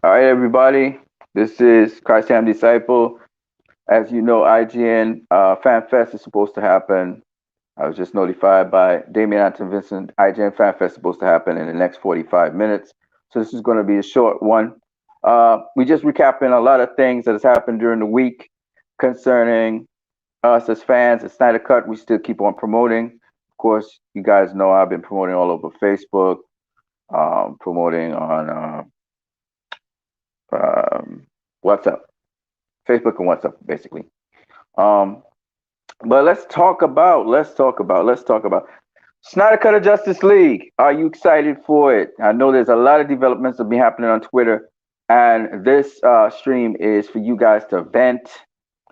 All right, everybody. This is Christ Ham Disciple. As you know, IGN Fan Fest is supposed to happen. I was just notified by Damian Anton Vincent. IGN Fan Fest is supposed to happen in the next 45 minutes. So this is going to be a short one. We just recapping a lot of things that has happened during the week concerning us as fans. At Snyder Cut, we still keep on promoting. Of course, you guys know I've been promoting all over Facebook, promoting on um, WhatsApp, Facebook and WhatsApp, basically. Um, but let's talk about Snyder Cut of Justice League. Are you excited for it? I know there's a lot of developments that have been happening on Twitter, and this stream is for you guys to vent.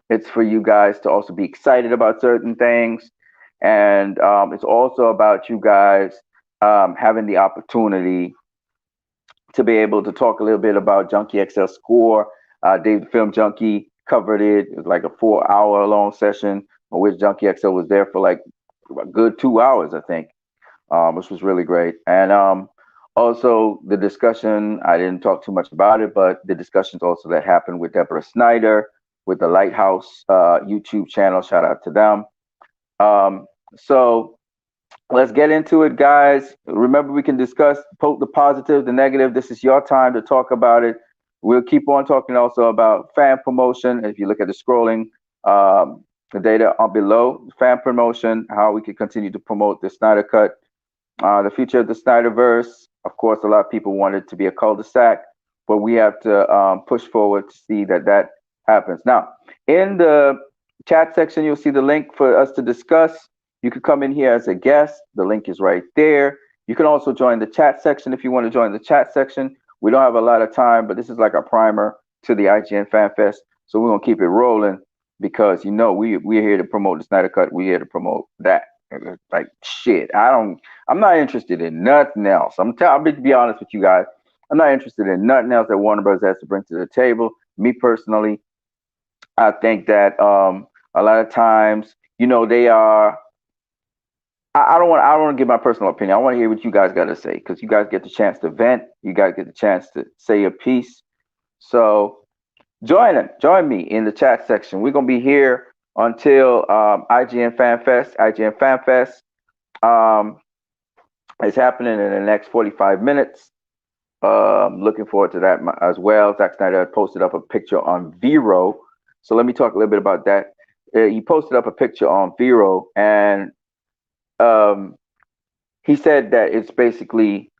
It's for you guys to also be excited about certain things, and it's also about you guys having the opportunity to be able to talk a little bit about Junkie XL Score. Dave the Film Junkie covered it. It was like a 4 hour long session in which Junkie XL was there for like a good 2 hours, I think, which was really great. And also the discussion, I didn't talk too much about it, but the discussions also that happened with Deborah Snyder with the Lighthouse YouTube channel. Shout out to them. So let's get into it, guys. Remember, we can discuss the positive, the negative. This is your time to talk about it. We'll keep on talking also about fan promotion. If you look at the scrolling, the data on below, fan promotion, how we can continue to promote the Snyder Cut, the future of the Snyderverse. Of course, a lot of people want it to be a cul-de-sac, but we have to push forward to see that that happens. Now, in the chat section, you'll see the link for us to discuss. You could come in here as a guest. The link is right there. You can also join the chat section if you want to join the chat section. We don't have a lot of time, but this is like a primer to the IGN Fan Fest. So we're going to keep it rolling because, you know, we're here to promote the Snyder Cut. We're here to promote that. Like, shit, I'm not interested in nothing else. I'll be honest with you guys. I'm not interested in nothing else that Warner Bros. Has to bring to the table. Me personally, I think that a lot of times, you know, they are. I don't want to give my personal opinion. I want to hear what you guys got to say because you guys get the chance to vent. You guys get the chance to say your piece. So join me in the chat section. We're gonna be here until IGN Fan Fest. IGN Fan Fest is happening in the next 45 minutes. Looking forward to that as well. Zack Snyder posted up a picture on Vero. So let me talk a little bit about that. He posted up a picture on Vero and he said that it's basically,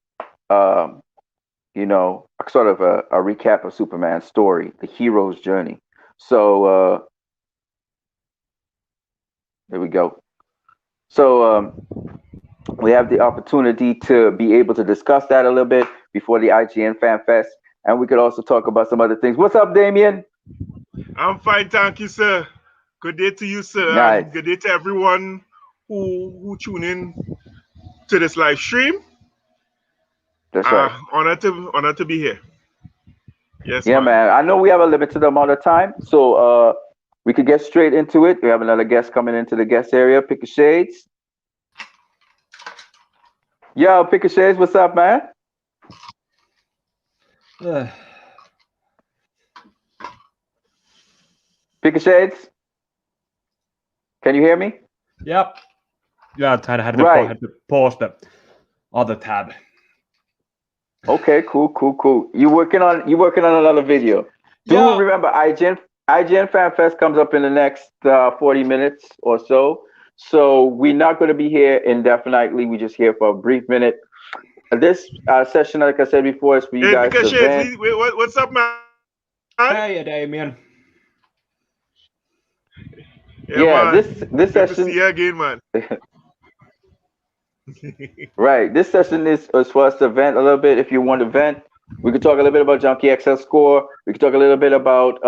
you know, sort of a recap of Superman's story, the hero's journey. So there we go. So we have the opportunity to be able to discuss that a little bit before the IGN Fan Fest, and we could also talk about some other things. What's up, Damien? I'm fine, thank you, sir. Good day to you, sir. Nice. And good day to everyone who tune in to this live stream. That's right. Honored to be here. Yes, Yeah, man. I know we have a limited amount of time, so we could get straight into it. We have another guest coming into the guest area. Pick a Shades. Yo, Pick a Shades, what's up, man? Pick a Shades. Can you hear me? Yep. Yeah, I had to pause the other tab. Okay, cool. You working on another video. Do remember IGN Fan Fest comes up in the next 40 minutes or so. So we're not going to be here indefinitely. We're just here for a brief minute. This session, like I said before, is for you guys to vent. What's up, man? Hey, Damien. Yeah, this Good session. to see you again, man. Right. This session is for us to vent a little bit. If you want to vent, we could talk a little bit about Junkie XL Score. We could talk a little bit about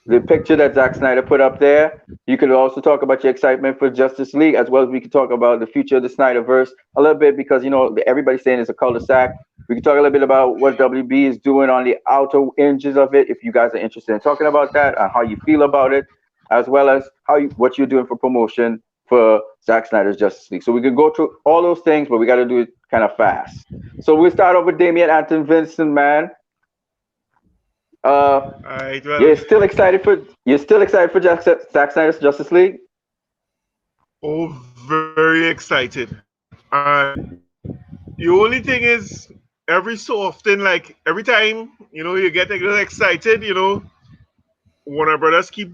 the picture that Zack Snyder put up there. You could also talk about your excitement for Justice League, as well as we could talk about the future of the Snyderverse a little bit because, you know, everybody's saying it's a cul-de-sac. We could talk a little bit about what WB is doing on the outer edges of it, if you guys are interested in talking about that and how you feel about it, as well as what you're doing for promotion for Zack Snyder's Justice League. So we can go through all those things, but we got to do it kind of fast. So we'll start off with Damian Anton Vincent, man. All right, well, you're still excited for Zack Snyder's Justice League? oh, very excited. And the only thing is, every so often, like every time, you get a little excited, Warner Brothers keep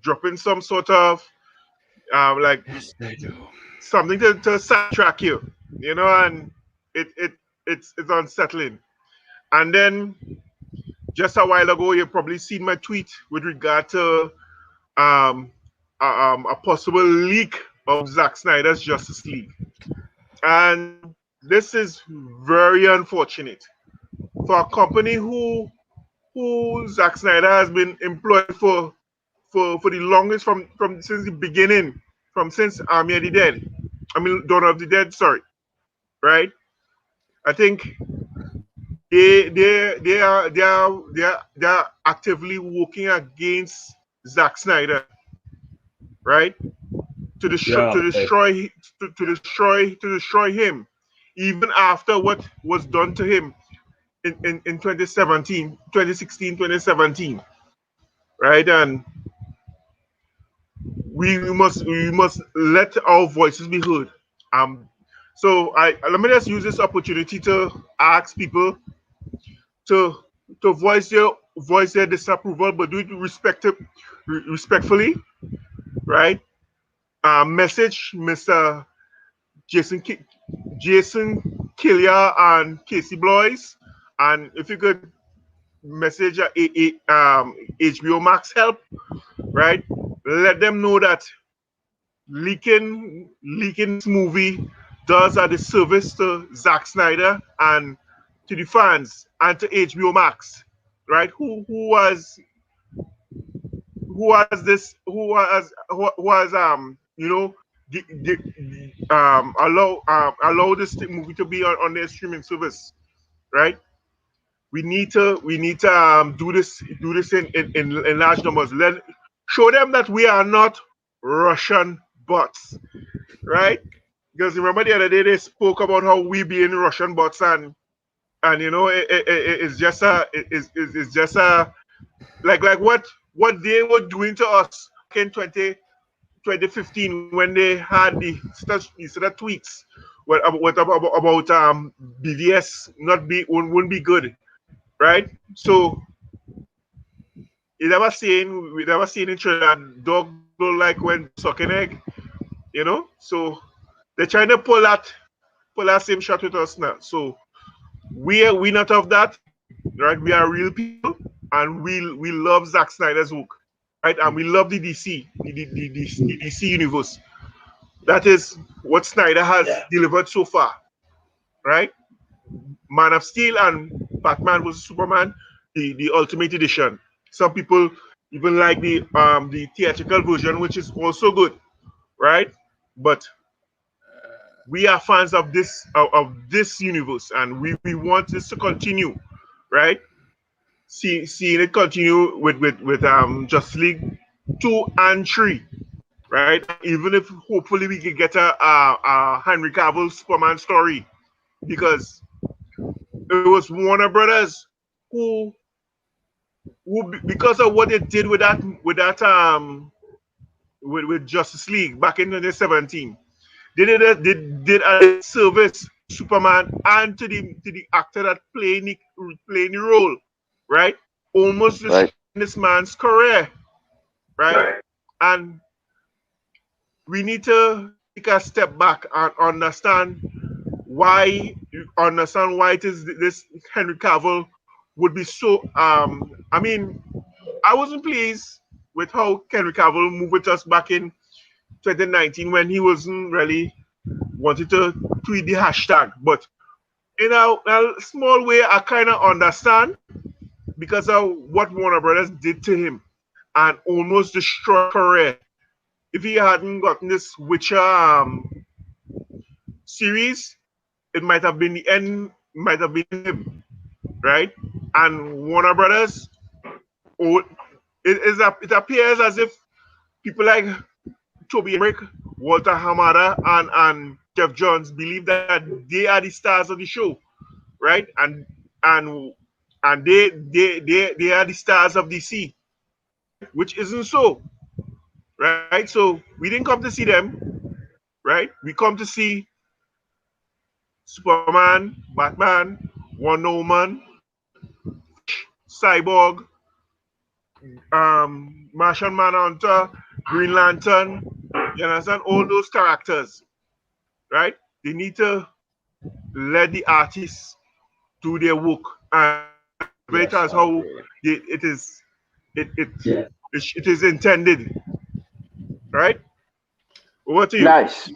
dropping some sort of like Yes, they do. something to sidetrack you, and it's unsettling. And then just a while ago, you probably seen my tweet with regard to um, a possible leak of Zack Snyder's Justice League, and this is very unfortunate for a company who Zack Snyder has been employed for the longest from since the beginning, since Army of the Dead. I mean, Dawn of the Dead. Sorry, right? I think they are actively working against Zack Snyder, right? To destroy Yeah, to destroy to destroy him, even after what was done to him in 2017, 2016, 2017, right? And we must let our voices be heard. Um, so I let me just use this opportunity to ask people to voice their disapproval, but do it respectfully, right? Message Mr. Jason Ki- Jason Killier and Casey Bloys, and if you could message HBO Max help, right? Let them know that leaking this movie does a disservice to Zack Snyder and to the fans and to HBO Max, right? Who has allow this movie to be on their streaming service, right? We need to do this in large numbers. Show them that we are not Russian bots, right? Because remember the other day they spoke about how we being Russian bots, and it's just it's just like what they were doing to us in 2015 when they had the tweets about BVS not be wouldn't be good, right? So we never seen in Trinidad dog don't like when sucking egg. So they're trying to pull that same shot with us now. So we not of that, right? We are real people, and we love Zack Snyder's work, right? And we love the the DC universe. That is what Snyder has delivered so far, right? Man of Steel and Batman vs Superman, the Ultimate Edition. Some people even like the theatrical version, which is also good, right? But we are fans of this universe, and we want this to continue, right? Seeing it continue with Justice League 2 and 3, right? And even if hopefully we could get a Henry Cavill Superman story, because it was Warner Brothers who because of what they did with Justice League back in 2017, they did a service to Superman and to the actor that playing the role, right? Almost destroying this man's career, right? And we need to take a step back and understand why it is this Henry Cavill would be so. I mean, I wasn't pleased with how Henry Cavill moved with us back in 2019 when he wasn't really wanted to tweet the hashtag. But in a small way, I kind of understand because of what Warner Brothers did to him and almost destroyed his career. If he hadn't gotten this Witcher series, it might have been the end. Might have been him, right? And Warner Brothers, oh, it appears as if people like Toby Emmerich, Walter Hamada, and Jeff Johns believe that they are the stars of the show, right? And and they are the stars of DC, which isn't so, right? So we didn't come to see them, right? We come to see Superman, Batman, Wonder Woman, Cyborg, Martian Manhunter, Green Lantern. You understand? All those characters, right? They need to let the artists do their work and it as how it is intended, right? Over to you. Nice.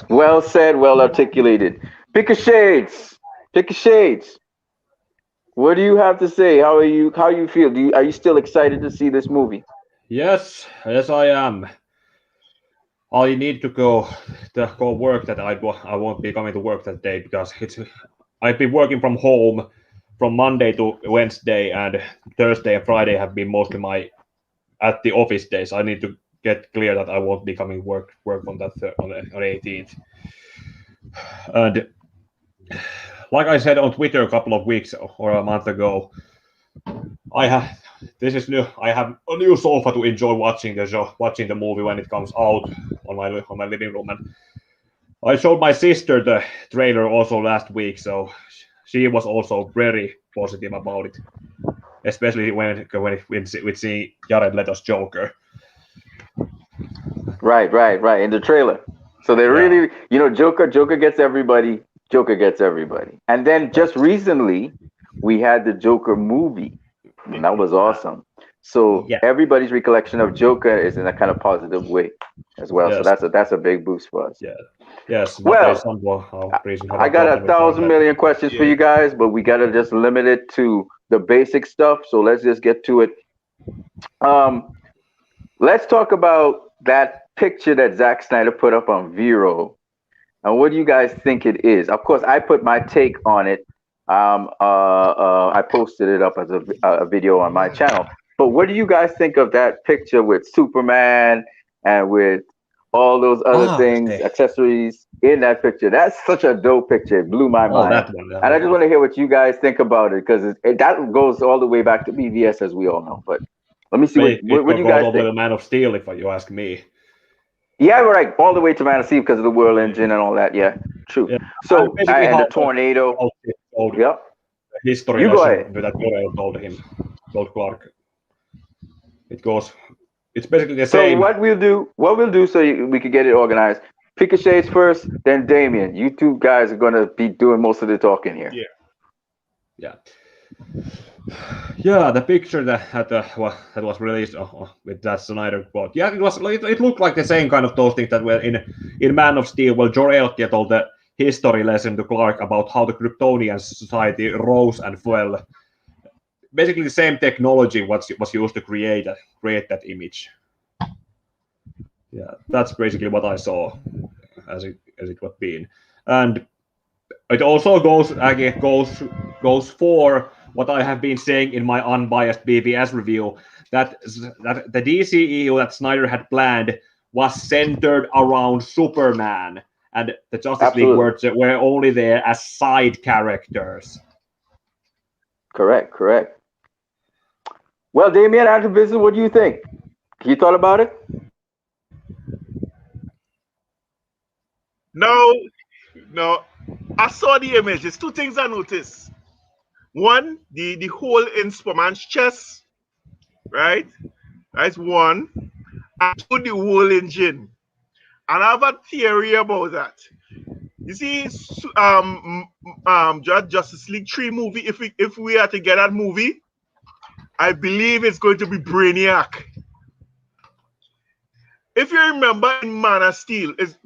Well said, well articulated. Pick a shades. What do you have to say? How you feel? Are you still excited to see this movie? Yes, I am. I need to go work that I won't be coming to work that day because I've been working from home from Monday to Wednesday, and Thursday and Friday have been mostly at the office days. I need to get clear that I won't be coming work on that on 18th. And like I said on Twitter a couple of weeks or a month ago, I have a new sofa to enjoy watching the movie when it comes out on my living room. And I showed my sister the trailer also last week, so she was also very positive about it, especially when we see Jared Leto's Joker. Right. In the trailer. So they really, Joker gets everybody. And then just recently, we had the Joker movie. And that was awesome. So everybody's recollection of Joker is in a kind of positive way as well. Yes. So that's a big boost for us. Yeah. Yes. Well, I got 1,000 million questions for you guys, but we gotta just limit it to the basic stuff. So let's just get to it. Let's talk about that picture that Zack Snyder put up on Vero. And what do you guys think it is? Of course, I put my take on it. I posted it up as a video on my channel. But what do you guys think of that picture with Superman and with all those other things, accessories in that picture? That's such a dope picture. It blew my mind. That one, and I just want to hear what you guys think about it, because that goes all the way back to BVS, as we all know. But let me see what you guys think. The Man of Steel, if you ask me. Yeah, right. All the way to Man of Steel because of the World Engine and all that. Yeah, true. Yeah. So and the tornado. Yep. History you go ahead. That Jorel told Clark. It's basically the same. So what we'll do so we can get it organized. Pick a shades first, then Damien. You two guys are gonna be doing most of the talking here. Yeah, the picture that was released with that Snyder quote. Yeah, it looked like the same kind of those things that were in Man of Steel. Well, Jor-El told the history lesson to Clark about how the Kryptonian society rose and fell. Basically, the same technology was used to create that image. Yeah, that's basically what I saw as it was being, and it also goes for what I have been saying in my unbiased BVS review, that the DCEU that Snyder had planned was centered around Superman, and the Justice League were only there as side characters. Correct. Well, Damien, after business, what do you think? You thought about it? No. I saw the images. Two things I noticed. One, the hole in Superman's chest, right? That's one. And two, the whole engine. And I have a theory about that. You see, Justice League 3 movie, if we are to get that movie, I believe it's going to be Brainiac. If you remember in Man of Steel, it's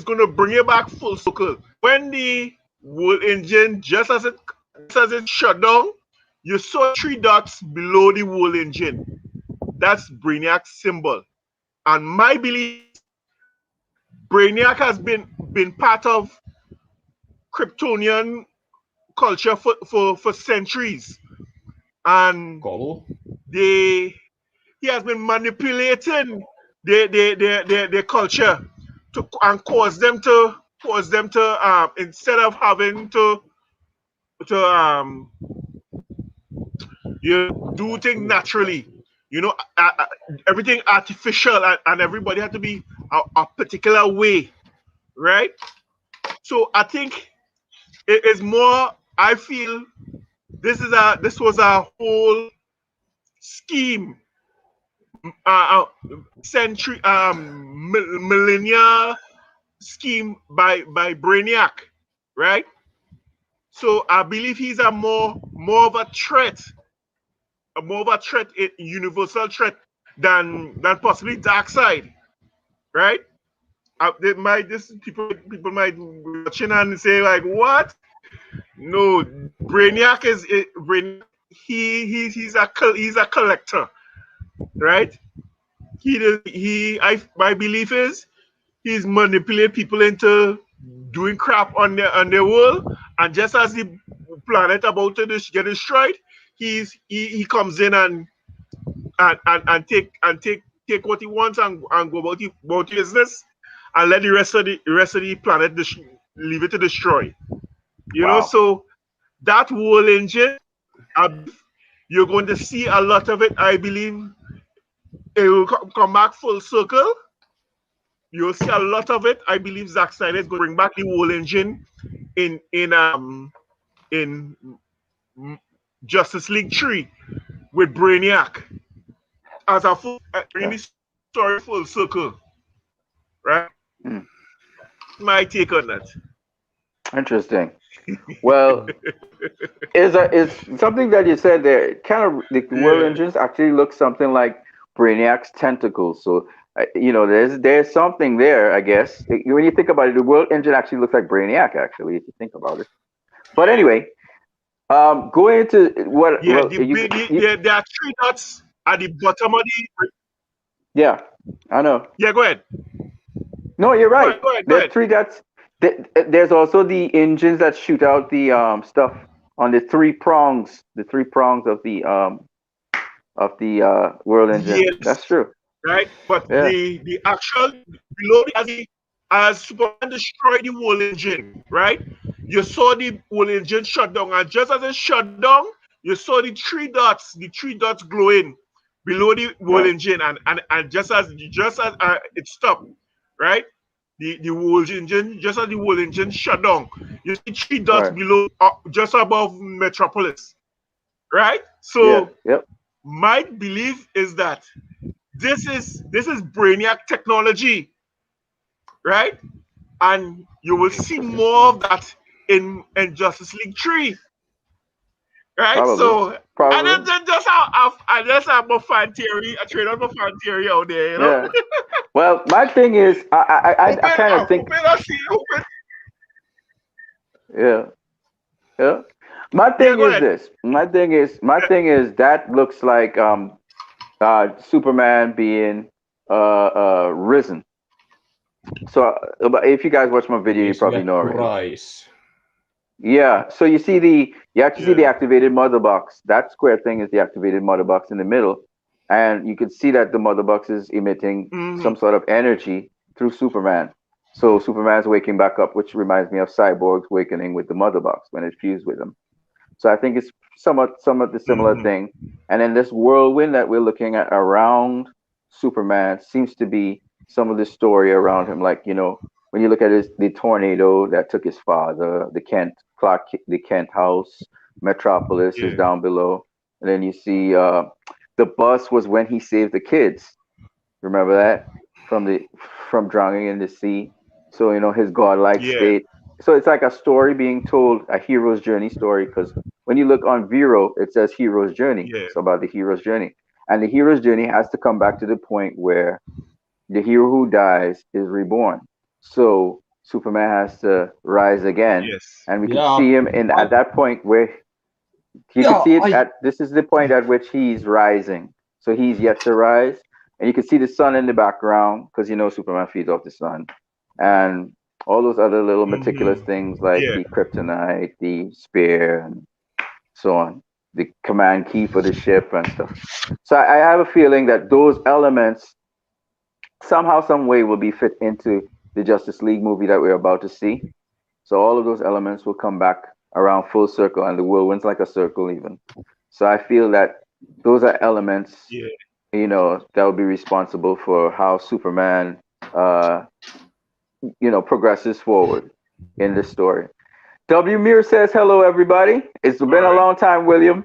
going to bring you back full circle. When the whole engine, just as it shut down, you saw 3 dots below the whole engine. That's Brainiac's symbol. And my belief, Brainiac has been part of Kryptonian culture for centuries. And he has been manipulating their culture and cause them to instead of having to to you do things naturally. You know, everything artificial, and everybody had to be a particular way, right? So I think it is more. I feel this was a whole scheme, century, millennia scheme by Brainiac, right? So I believe he's a more of a threat, a universal threat than possibly Darkseid, right? They might this people might be watching and say like, what? No, Brainiac Brainiac. He's a collector, right? My belief is he's manipulate people into doing crap on their world, and just as the planet about to get destroyed, he comes in and take what he wants and go about his business, and let the rest of the planet leave it to destroy. You know, Wow. so that whole engine, you're going to see a lot of it. I believe it will come back full circle. You'll see a lot of it. I believe Zack Snyder is going to bring back the whole engine in Justice League 3 with Brainiac as a full really story full circle, right? Hmm. My take on that. Interesting. Well, is something that you said there. Kind of the world Yeah, engines actually look something like Brainiac's tentacles. So there's something there, I guess. When you think about it, the world engine actually looks like Brainiac. Actually, if you think about it. But anyway, going into what yeah. well you There are three dots at the bottom of the. yeah, I know. Yeah, go ahead. No, you're Go right. ahead. Go ahead. Go There's ahead. three dots. There's also the engines that shoot out the stuff on the three prongs of the world engine. Yes, That's true. right. But Yeah. the actual below as Superman destroyed the whole engine, right? You saw the whole engine shut down, and just as it shut down, you saw the three dots glowing below the whole Right. engine, and just as it stopped, right? The whole engine, just as the whole engine shut down, you see three dots Right. below, just above Metropolis, right? Yeah. So Yep. my belief is that this is Brainiac technology, right? And you will see Interesting. more of that in Justice League 3, right? Probably. So and Probably. then just have a fan theory, a trade on a fan theory out there, you know. Yeah. Well, my thing is, I kind of think, Hoping I see hoping. yeah, yeah. My Yeah, thing go is ahead. this. My thing is that looks like Superman being risen. So, but if you guys watch my video, you Please probably get know already. price. Yeah. So you actually see the Yeah. activated mother box. That square thing is the activated mother box in the middle, and you can see that the mother box is emitting Hmm. some sort of energy through Superman. So Superman's waking back up, which reminds me of Cyborg's awakening with the mother box when it fused with him. So I think it's somewhat the similar Hmm. thing. And then this whirlwind that we're looking at around Superman seems to be some of the story around him. Like, when you look at the tornado that took his father, the Kent house, Metropolis is Yeah. down below. And then you see the bus was when he saved the kids. Remember that from drowning in the sea. So his godlike Yeah. state. So it's like a story being told, a hero's journey story. Because when you look on Vero, it says hero's journey. Yeah. It's about the hero's journey, and the hero's journey has to come back to the point where the hero who dies is reborn. So Superman has to rise again, Yes. and we could Yeah, see him in I at that point where you could yeah see it I at this is the point at which he's rising. So he's yet to rise, and you can see the sun in the background because Superman feeds off the sun, and all those other little meticulous Hmm. things like Yeah. the kryptonite, the spear, and so on, the command key for the ship and stuff. So I have a feeling that those elements somehow, some way will be fit into the Justice League movie that we're about to see. So all of those elements will come back around full circle, and the whirlwind's like a circle even. So I feel that those are elements, Yeah. that would be responsible for how Superman, progresses forward in this story. W. Muir says, hello, everybody. It's been a right. long time, William.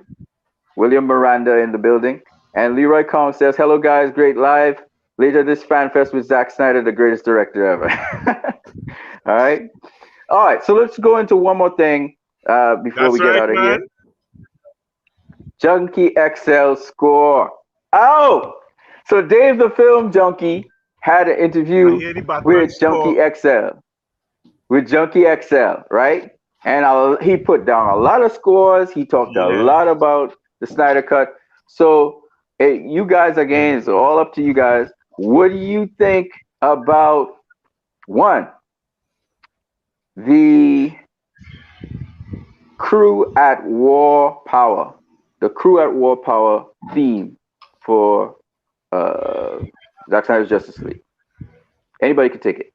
William Miranda in the building. And Leroy Kong says, hello, guys. Great live. Later this fan fest with Zack Snyder, the greatest director ever. All right. All right. So let's go into one more thing before we That's get right, out of man. here. Junkie XL score. Oh, so Dave the Film Junkie had an I interview hear the Batman with score. Junkie XL. With Junkie XL, right? And he put down a lot of scores. He talked a Yeah. lot about the Snyder Cut. So, you guys, again, it's all up to you guys. What do you think about one, the crew at War Power, the crew at War Power theme for Zack Snyder's Justice League? Anybody can take it.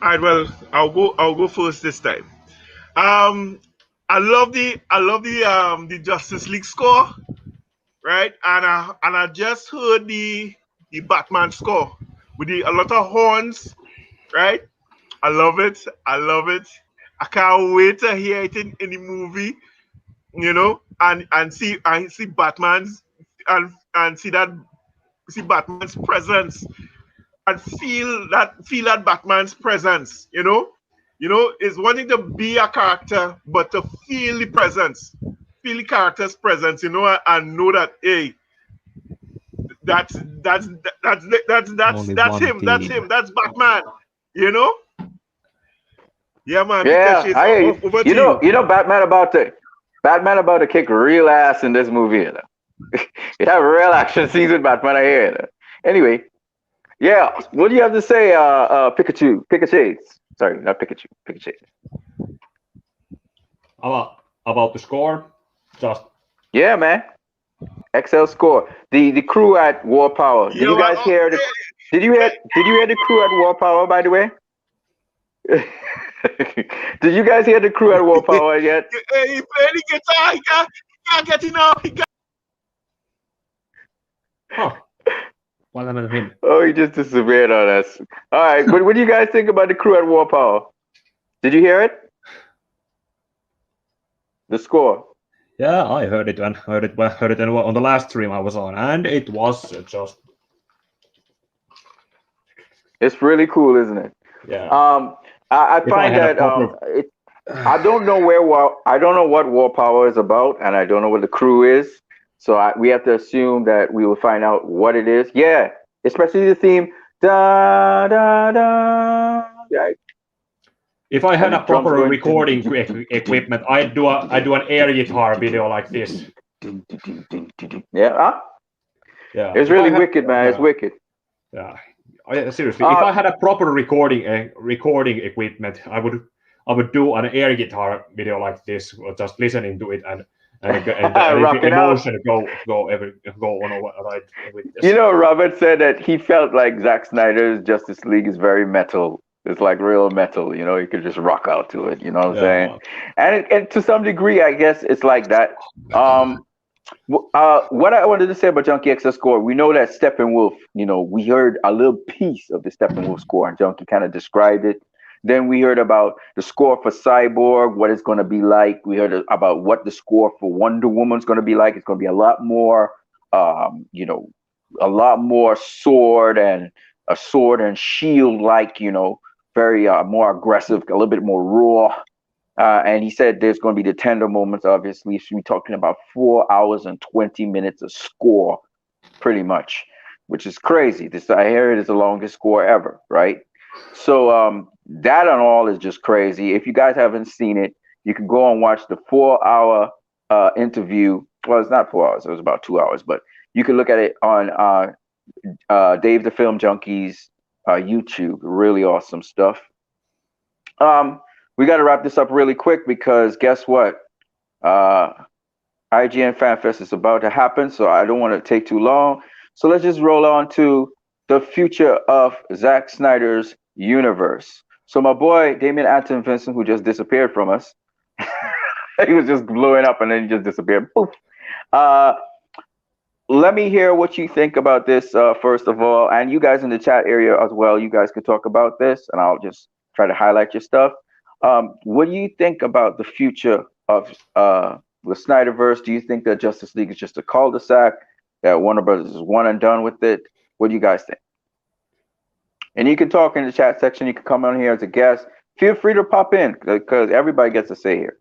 All right, well, I'll go first this time. I love the Justice League score, right? And I just heard the Batman score with a lot of horns, right? I love it. I love it. I can't wait to hear it in the movie, and see Batman's and see Batman's presence and feel that Batman's presence, it's one thing to be a character, but to feel the presence, feel the character's presence, and know that, hey, that's that's that's that's Only that's one him, that's team. him, that's Batman, you know. Yeah, man. Yeah, Pikachu, I hear you. over to you. Batman about to kick real ass in this movie. It have real action scenes with Batman. I hear it. Anyway, yeah. What do you have to say, Pikachu? Pikachu. Sorry, not Pikachu. Pikachu. About the score, just Yeah, man. XL score. The crew at War Power. Did Yeah, you guys man. hear the? Did you hear the crew at War Power? By the way. Did you guys hear the crew at War Power yet? Hey, he played the guitar. He can't get enough. what happened to him? Oh, he just disappeared on us. All right, but what do you guys think about the crew at War Power? Did you hear it? The score. Yeah, I heard it and heard it on the last stream I was on, and it was just. It's really cool, isn't it? Yeah. I find that I don't know what War Power is about, and I don't know what the crew is. So we have to assume that we will find out what it is. Yeah, especially the theme. Da da da. Yeah. If I had And a the drums proper going- recording equipment, I'd do an air guitar video like this. Yeah, huh? Yeah. It's If really I had- wicked, man. It's wicked. Yeah. Seriously, if I had a proper recording equipment, I would do an air guitar video like this, or just listening to it and Rock it out. emotion go on a ride with this. You know, Robert said that he felt like Zack Snyder's Justice League is very metal. It's like real metal, you could just rock out to it, you know what I'm saying? And to some degree, I guess it's like that. What I wanted to say about Junkie XL score, we know that Steppenwolf, we heard a little piece of the Steppenwolf score, and Junkie kind of described it. Then we heard about the score for Cyborg, what it's going to be like. We heard about what the score for Wonder Woman's going to be like. It's going to be a lot more, a lot more sword and shield like, very more aggressive, a little bit more raw. And he said there's going to be the tender moments, obviously. So we're talking about 4 hours and 20 minutes of score, pretty much, which is crazy. I hear it is the longest score ever, right? So that and all is just crazy. If you guys haven't seen it, you can go and watch the 4-hour interview. Well, it's not 4 hours. It was about 2 hours. But you can look at it on Dave the Film Junkie's YouTube. Really awesome stuff. We got to wrap this up really quick because guess what? IGN FanFest is about to happen, so I don't want to take too long. So let's just roll on to the future of Zack Snyder's universe. So my boy Damien Anton Vincent, who just disappeared from us, he was just blowing up and then he just disappeared. Poof. Uh, let me hear what you think about this first of all, and you guys in the chat area as well. You guys could talk about this, and I'll just try to highlight your stuff. What do you think about the future of the Snyderverse? Do you think that Justice League is just a cul-de-sac? That Warner Brothers is one and done with it? What do you guys think? And you can talk in the chat section. You can come on here as a guest. Feel free to pop in because everybody gets a say here.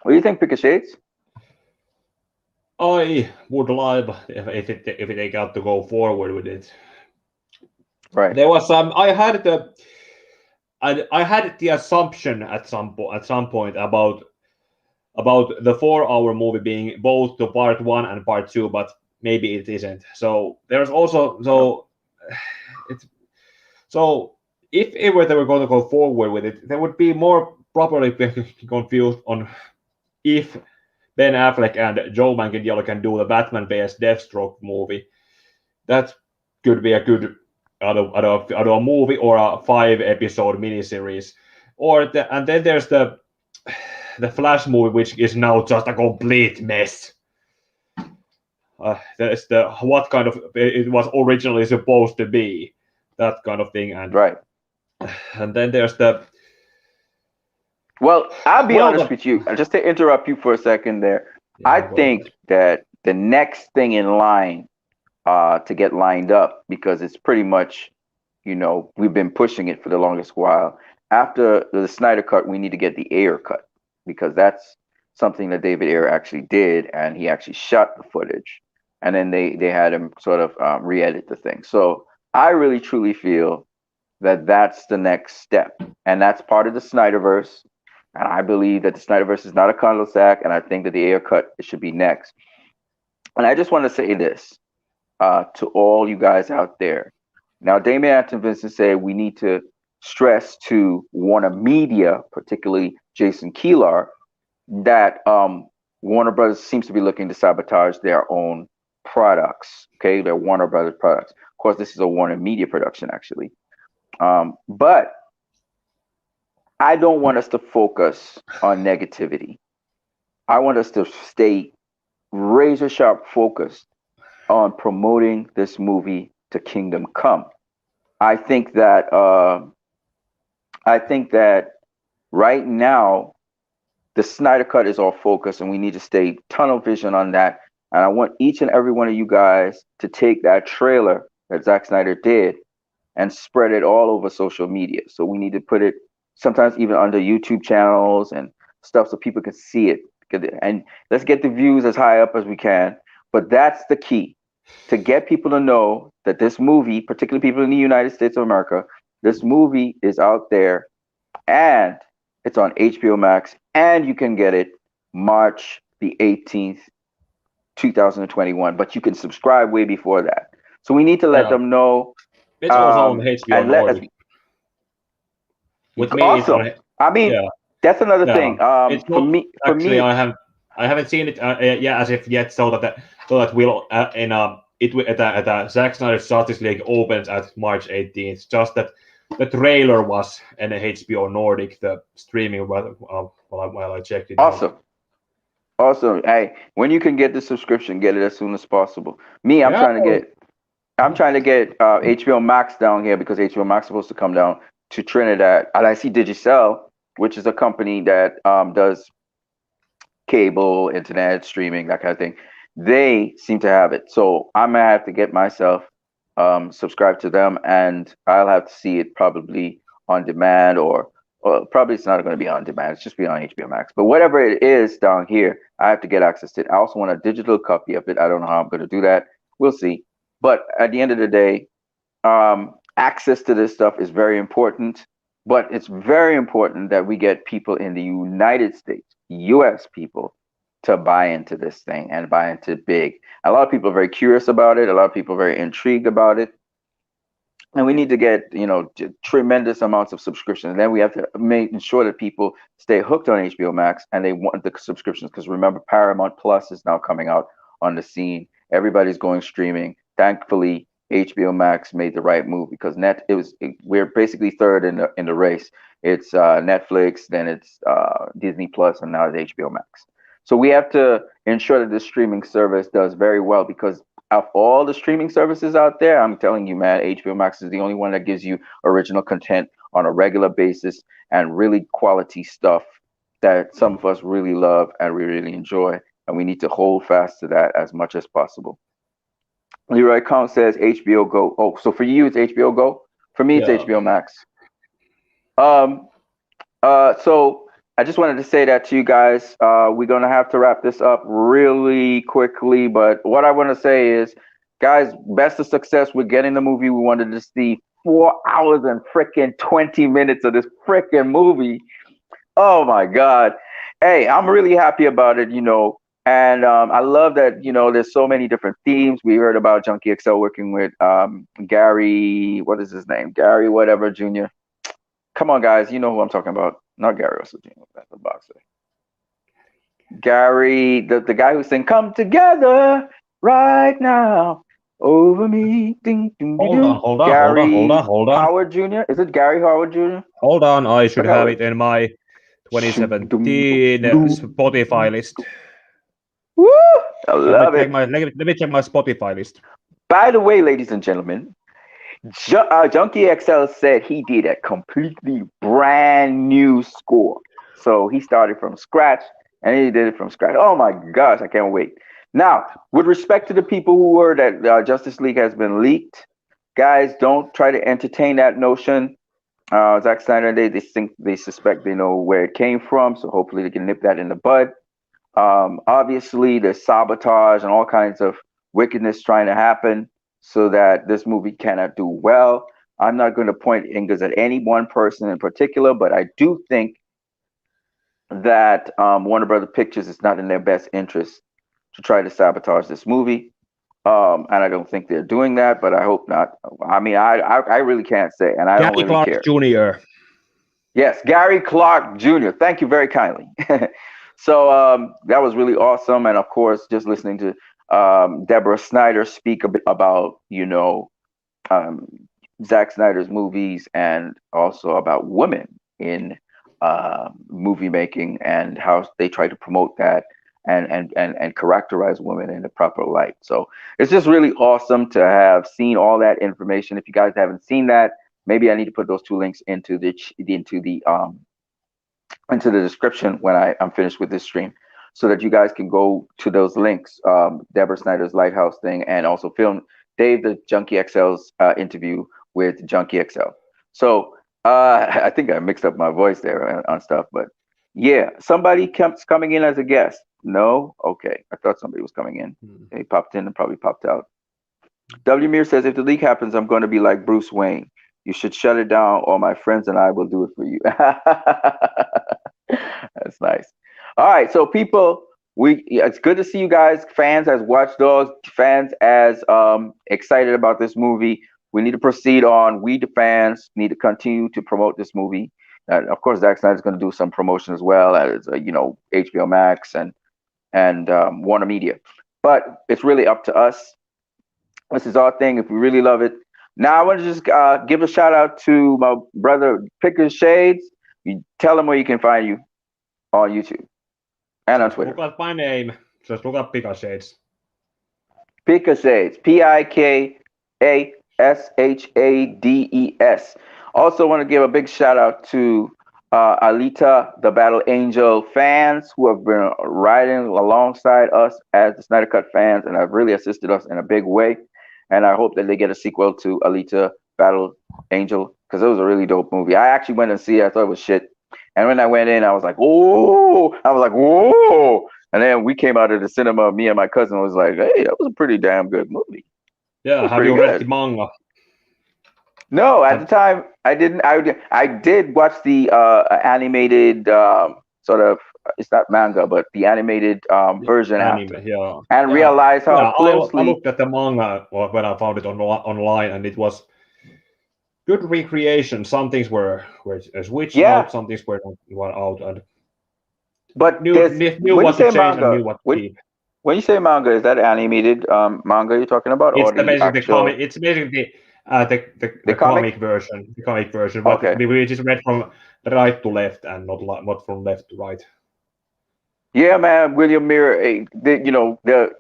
What do you think, Pick of Shades? I would like if they got to go forward with it. Right. There was some. I had the assumption at some point about the 4-hour movie being both the part 1 and part 2, but maybe it isn't. So there's also so if ever they were going to go forward with it, they would be more properly confused on if Ben Affleck and Joe Manganiello can do the Batman-based Deathstroke movie. That could be a good either a movie or a 5-episode miniseries. And then there's the Flash movie, which is now just a complete mess. There's the what kind of it was originally supposed to be, that kind of thing, and right. And then there's the. Well, I'll be honest with you, just to interrupt you for a second there. Yeah, I think that the next thing in line to get lined up, because it's pretty much, we've been pushing it for the longest while. After the Snyder cut, we need to get the Ayer cut, because that's something that David Ayer actually did, and he actually shot the footage, and then they had him sort of re-edit the thing. So I really truly feel that that's the next step, and that's part of the Snyderverse. And I believe that the Snyderverse is not a cul-de-sac, and I think that the Ayer cut it should be next. And I just want to say this to all you guys out there. Now, Damien Anton Vincent said we need to stress to Warner Media, particularly Jason Kilar, that Warner Brothers seems to be looking to sabotage their own products. Okay, their Warner Brothers products. Of course, this is a Warner Media production, actually. But I don't want us to focus on negativity. I want us to stay razor sharp focused on promoting this movie to Kingdom Come. I think that right now the Snyder Cut is our focus, and we need to stay tunnel vision on that. And I want each and every one of you guys to take that trailer that Zack Snyder did and spread it all over social media. So we need to put it sometimes even under YouTube channels and stuff so people can see it. And let's get the views as high up as we can. But that's the key, to get people to know that this movie, particularly people in the United States of America, this movie is out there, and it's on HBO Max, and you can get it March the 18th, 2021. But you can subscribe way before that. So we need to let them know. It's also on HBO Nordic. With me, awesome. I mean, that's another thing. For me, I haven't seen it as of yet. So that will Zack Snyders Justice League opens at March 18th. Just that the trailer was in HBO Nordic, the streaming while I checked it. Awesome. Awesome. Hey, when you can get the subscription, get it as soon as possible. Me, I'm trying to get HBO Max down here, because HBO Max is supposed to come down to Trinidad. And I see Digicel, which is a company that does cable, internet, streaming, that kind of thing. They seem to have it. So I'm going to have to get myself subscribed to them, and I'll have to see it probably on demand, or probably it's not going to be on demand. It's just be on HBO Max. But whatever it is down here, I have to get access to it. I also want a digital copy of it. I don't know how I'm going to do that. We'll see. But at the end of the day, access to this stuff is very important, but it's very important that we get people in the United States, US people, to buy into this thing and buy into big. A lot of people are very curious about it. A lot of people are very intrigued about it. And we need to get, tremendous amounts of subscriptions. And then we have to make sure that people stay hooked on HBO Max and they want the subscriptions. Because remember, Paramount Plus is now coming out on the scene. Everybody's going streaming. Thankfully, HBO Max made the right move because we're basically third in the race. It's Netflix, then it's Disney Plus, and now it's HBO Max. So we have to ensure that this streaming service does very well because of all the streaming services out there, I'm telling you, man, HBO Max is the only one that gives you original content on a regular basis and really quality stuff that some of us really love and we really enjoy. And we need to hold fast to that as much as possible. Leroy Count says HBO Go. Oh, so for you it's HBO Go. For me it's HBO Max. So I just wanted to say that to you guys. We're gonna have to wrap this up really quickly, but what I want to say is, guys, best of success with getting the movie. We wanted to see 4 hours and freaking 20 minutes of this freaking movie. Oh my God. Hey, I'm really happy about it, and I love that, there's so many different themes. We heard about Junkie XL working with Gary, what is his name? Gary whatever Jr. Come on, guys, you know who I'm talking about. Not Gary Russell Jr., that's the boxer. Gary, the guy who sang "Come Together Right Now Over Me." Ding, ding, ding. Hold on. Howard Jr. Is it Gary Howard Jr.? Hold on, I should have it in my 2017 Spotify list. Woo! I love it. Let me check my Spotify list. By the way, ladies and gentlemen, Junkie XL said he did a completely brand new score. So he started from scratch and he did it from scratch. Oh my gosh, I can't wait. Now, with respect to the people who heard that Justice League has been leaked, guys, don't try to entertain that notion. Zack Snyder, they suspect they know where it came from, so hopefully they can nip that in the bud. Obviously, there's sabotage and all kinds of wickedness trying to happen so that this movie cannot do well. I'm not going to point fingers at any one person in particular, but I do think that Warner Brothers Pictures is not in their best interest to try to sabotage this movie. And I don't think they're doing that, but I hope not. I mean, I really can't say, and I don't really Clark care. Jr. Yes, Gary Clark Jr. Thank you very kindly. So that was really awesome, and of course, just listening to Deborah Snyder speak a bit about Zack Snyder's movies and also about women in movie making and how they try to promote that and characterize women in the proper light. So it's just really awesome to have seen all that information. If you guys haven't seen that, maybe I need to put those two links into the description when I'm finished with this stream, so that you guys can go to those links. Deborah Snyder's Lighthouse thing, and also film Dave the Junkie XL's interview with Junkie XL. So I think I mixed up my voice there on stuff, but yeah, somebody keeps coming in as a guest. No? Okay. I thought somebody was coming in. They popped in and probably popped out. W. Mir says, if the leak happens, I'm going to be like Bruce Wayne. You should shut it down, or my friends and I will do it for you. That's nice. All right. So people, it's good to see you guys, fans as watchdogs, fans as excited about this movie. We need to proceed on. We, the fans, need to continue to promote this movie. Of course, Zack Snyder's going to do some promotion as well as HBO Max and Warner Media. But it's really up to us. This is our thing. If we really love it. Now I want to just give a shout out to my brother Picker Shades. You tell him where you can find you on YouTube and on Twitter. Look up my name. Just look up Picker Shades. Picker Shades. PIKASHADES. Also want to give a big shout out to Alita, the Battle Angel fans who have been riding alongside us as the Snyder Cut fans and have really assisted us in a big way. And I hope that they get a sequel to Alita, Battle Angel, because it was a really dope movie. I actually went and see it. I thought it was shit. And when I went in, I was like, "Oh!" I was like, "Whoa!" And then we came out of the cinema. Me and my cousin was like, "Hey, that was a pretty damn good movie." Yeah, have you read the manga? No, at the time I didn't. I did watch the animated sort of. It's not manga, but the animated version after, and realized how closely. I looked at the manga when I found it online, and it was good recreation. Some things were switched out, some things were out, and but knew what to change and knew what to keep. When you say manga, is that animated manga you're talking about, or It's the basically the comic. actual It's basically the comic? comic version. The comic version, but Okay. we just read from right to left and not from left to right. Yeah, man. William Mirror. You know the.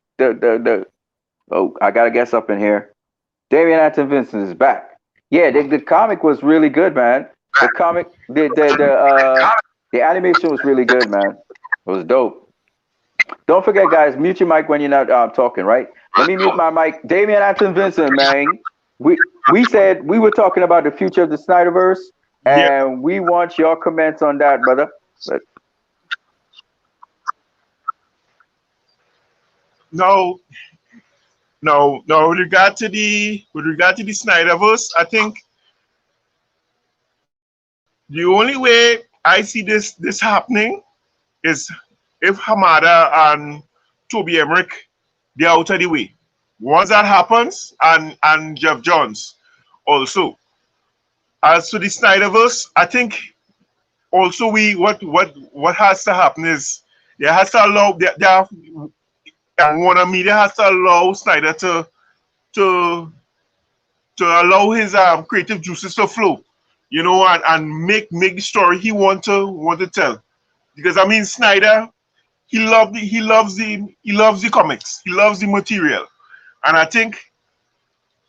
Oh, I got a guess up in here. Damian Anton Vincent is back. Yeah, the comic was really good, man. The comic, the animation was really good, man. It was dope. Don't forget, guys, mute your mic when you're not talking, right? Let me mute my mic. Damian Anton Vincent, man. We said we were talking about the future of the Snyderverse, Yeah. and we want your comments on that, brother. Now, with regard to the Snyderverse, I think the only way I see this happening is if Hamada and Toby Emmerich they're out of the way. Once that happens, and Jeff Johns also. As to the Snyderverse, I think also what has to happen is there has to allow Warner Media has to allow Snyder to allow his creative juices to flow, you know, and make the story he want to tell. Because I mean Snyder, he loves the comics, he loves the material, and I think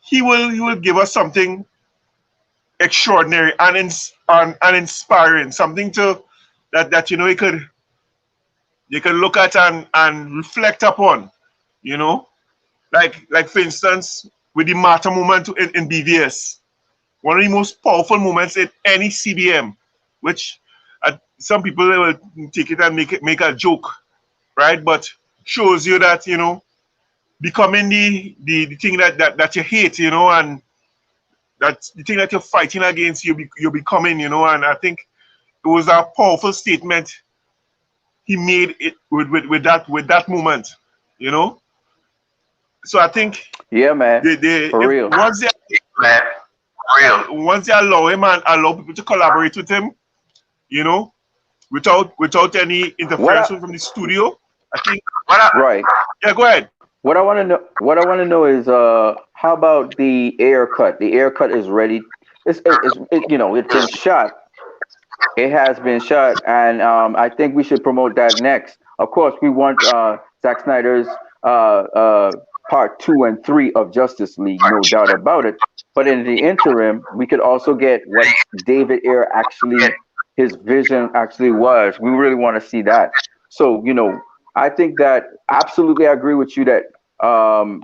he will give us something extraordinary and inspiring, something to that you know you can look at and reflect upon, you know, like for instance with the Mata moment in BVS, one of the most powerful moments in any CBM, which some people will take it and make a joke, right? But shows you that you know becoming the thing that you hate, you know, and that the thing that you're fighting against, you're becoming, you know. And I think it was a powerful statement he made it with that moment, you know. So I think Yeah, man. For real. once they allow him and allow people to collaborate with him, you know, without any interference from the studio, I think. Right. Yeah, go ahead. What I want to know is how about the air cut? The air cut is ready. You know, it's been shot. It has been shot, and I think we should promote that next. Of course, we want Zack Snyder's part 2 and 3 of Justice League, no doubt about it. But in the interim, we could also get what David Ayer his vision actually was. We really want to see that. So, you know, I think that absolutely I agree with you that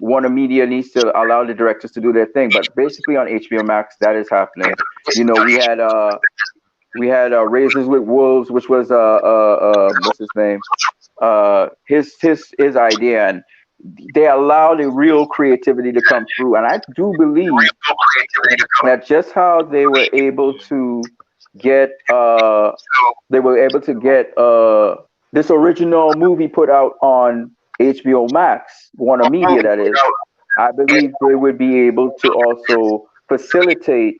Warner Media needs to allow the directors to do their thing. But basically on HBO Max, that is happening. You know, we had Razors with Wolves, which was what's his name? His idea, and they allow the real creativity to come through. And I do believe that just how they were able to get this original movie put out on HBO Max, Warner Media, that is. I believe they would be able to also facilitate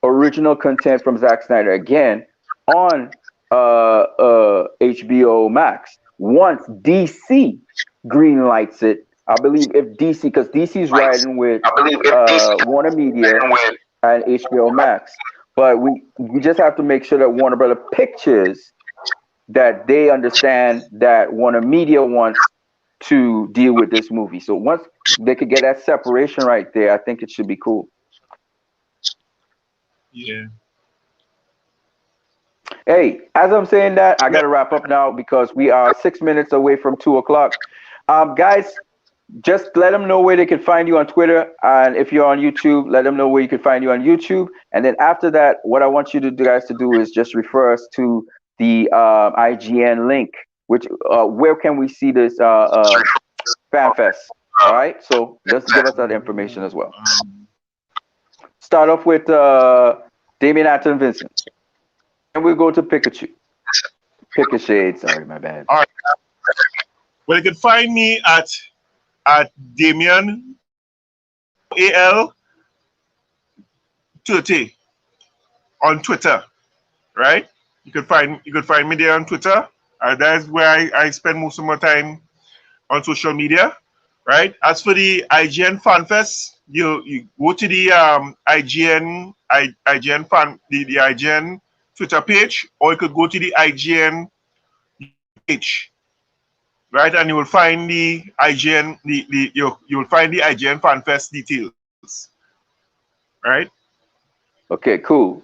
original content from Zack Snyder again on HBO Max once DC green lights it. I believe if DC, because DC's riding with Warner Media and HBO Max, but we just have to make sure that Warner Brother Pictures, that they understand that Warner Media wants to deal with this movie. So once they could get that separation right there, I think it should be cool. Yeah. Hey, as I'm saying that, I got to wrap up now because we are 6 minutes away from 2 o'clock. Guys, just let them know where they can find you on Twitter. And if you're on YouTube, let them know where you can find you on YouTube. And then after that, what I want you guys to do is just refer us to the IGN link, which where can we see this fan fest? All right, so just give us that information as well. Start off with Damian Anton Vincent. And we'll go to Pikachu. Pikachu, sorry, my bad. All right. Well, you can find me at Damian AL 30 on Twitter, right? You can find me there on Twitter. That's where I spend most of my time on social media, right? As for the IGN Fan Fest, you go to the IGN the IGN Twitter page, or you could go to the IGN page, right? And you will find the IGN you'll find the IGN Fan Fest details, right? Okay, cool.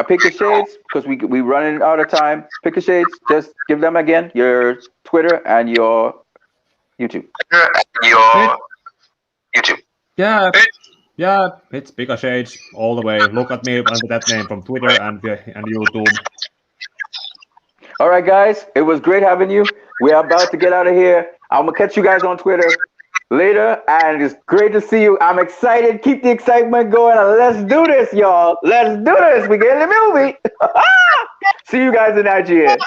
Pick your shades because we running out of time. Pick your shades. Just give them again your Twitter and your YouTube. Yeah, yeah, it's Pika Shades all the way. Look at me under that name from Twitter and YouTube. All right, guys. It was great having you. We are about to get out of here. I'm gonna catch you guys on Twitter later, and it's great to see you. I'm excited. Keep the excitement going. And let's do this, y'all. Let's do this. We get in the movie. See you guys in IGN.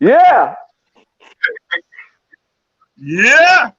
Yeah. Yeah.